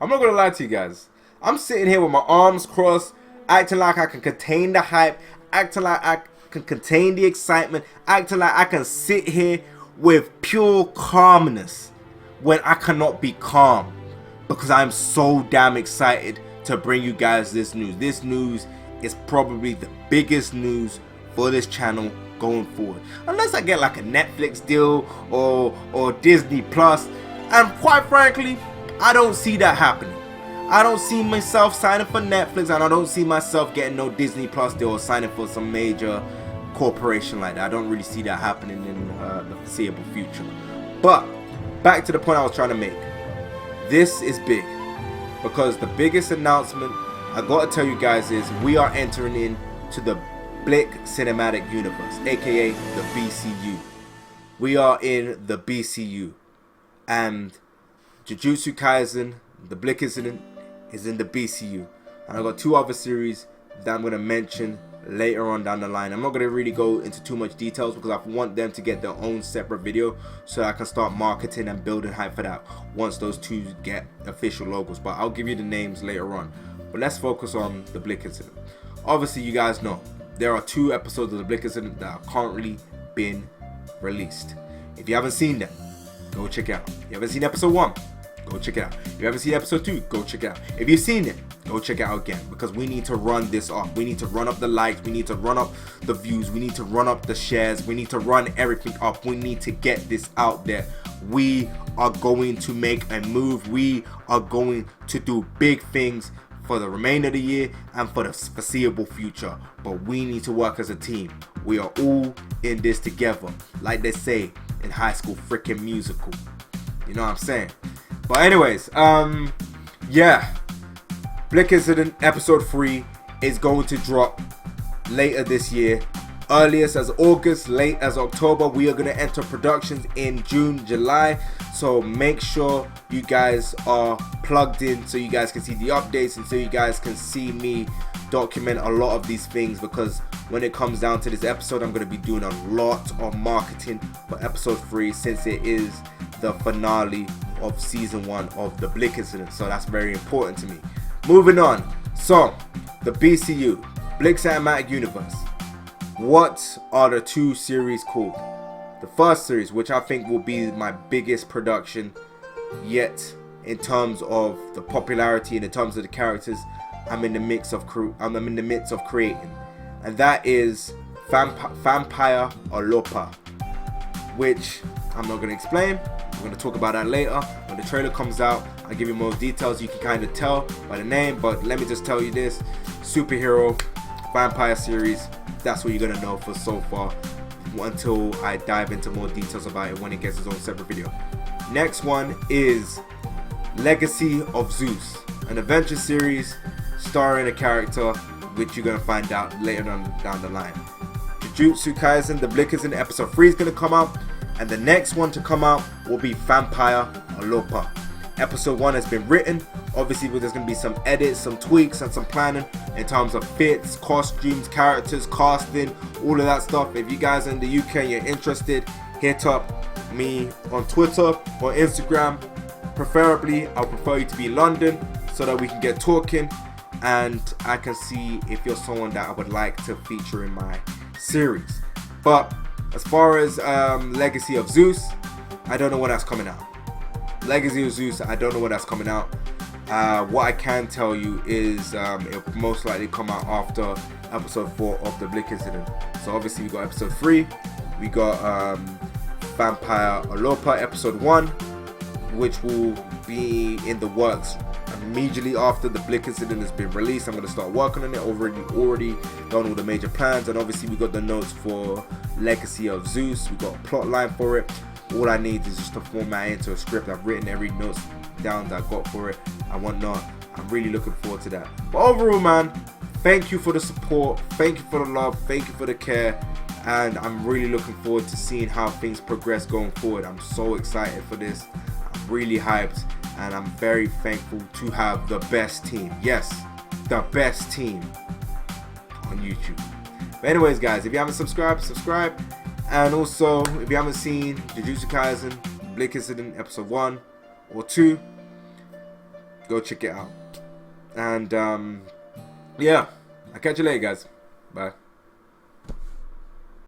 I'm not gonna lie to you guys. I'm sitting here with my arms crossed, acting like I can contain the hype, acting like I can contain the excitement, acting like I can sit here with pure calmness when I cannot be calm because I'm so damn excited to bring you guys this news. This news is probably the biggest news for this channel going forward, unless I get like a Netflix deal or Disney Plus, and quite frankly I don't see that happening. I don't see myself signing for Netflix, and I don't see myself getting no Disney Plus deal or signing for some major corporation like that. I don't really see that happening in the foreseeable future. But back to the point I was trying to make. This is big because the biggest announcement I gotta tell you guys is we are entering into the Blick Cinematic Universe, aka the BCU. We are in the BCU, and Jujutsu Kaisen The Blick is in the BCU, and I got two other series that I'm gonna mention later on down the line. I'm not gonna really go into too much details because I want them to get their own separate video so I can start marketing and building hype for that once those two get official logos. But I'll give you the names later on. But let's focus on the Blick incident. Obviously, you guys know there are 2 episodes of the Blick incident that are currently been released. If you haven't seen them, go check it out. If you haven't seen episode 1, go check it out. If you haven't seen episode 2, go check it out. If you've seen it, go check it out again, because we need to run this up. We need to run up the likes, we need to run up the views, we need to run up the shares, we need to run everything up. We need to get this out there. We are going to make a move. We are going to do big things for the remainder of the year and for the foreseeable future. But we need to work as a team. We are all in this together, like they say in High School Freaking Musical. You know what I'm saying? But anyways, yeah, Blick Incident episode 3 is going to drop later this year. Earliest as August, late as October. We are going to enter productions in June, July. So make sure you guys are plugged in so you guys can see the updates and so you guys can see me document a lot of these things, because when it comes down to this episode, I'm going to be doing a lot of marketing for episode 3 since it is the finale of season 1 of the Blick Incident. So that's very important to me. Moving on. So the BCU, Blick Cinematic Universe. What are the 2 series called? The first series, which I think will be my biggest production yet in terms of the popularity and in terms of the characters I'm in the midst of creating, and that is Vampire Alopa, which I'm not going to explain. We're going to talk about that later. When the trailer comes out, I'll give you more details. You can kind of tell by the name, but let me just tell you this: superhero vampire series. That's what you're going to know for so far, until I dive into more details about it when it gets its own separate video. Next one is Legacy of Zeus, an adventure series starring a character which you're going to find out later down the line. Jujutsu Kaisen The Blick in episode 3 is going to come out, and the next one to come out will be Vampire Alopa. Episode 1 has been written. Obviously, there's going to be some edits, some tweaks, and some planning in terms of fits, costumes, characters, casting, all of that stuff. If you guys are in the UK and you're interested, hit up me on Twitter or Instagram. Preferably, I'll prefer you to be in London so that we can get talking and I can see if you're someone that I would like to feature in my series. But as far as Legacy of Zeus, I don't know when that's coming out. Legacy of Zeus, I don't know when that's coming out. What I can tell you is it'll most likely come out after episode 4 of the Blick Incident. So obviously we got episode 3, we got Vampire Alopa episode 1, which will be in the works immediately after the Blick Incident has been released. I'm going to start working on it. Already done all the major plans, and obviously we got the notes for Legacy of Zeus. We got a plot line for it. All I need is just to format it into a script. I've written every note down that I got for it and whatnot. I'm really looking forward to that. But overall, man, thank you for the support, thank you for the love, thank you for the care, and I'm really looking forward to seeing how things progress going forward. I'm so excited for this. I'm really hyped, and I'm very thankful to have the best team. Yes, the best team on YouTube. But anyways, guys, if you haven't subscribed, subscribe. And also, if you haven't seen Jujutsu Kaisen Blick Incident episode 1 or 2, Go check it out. And yeah, I'll catch you later, guys. Bye.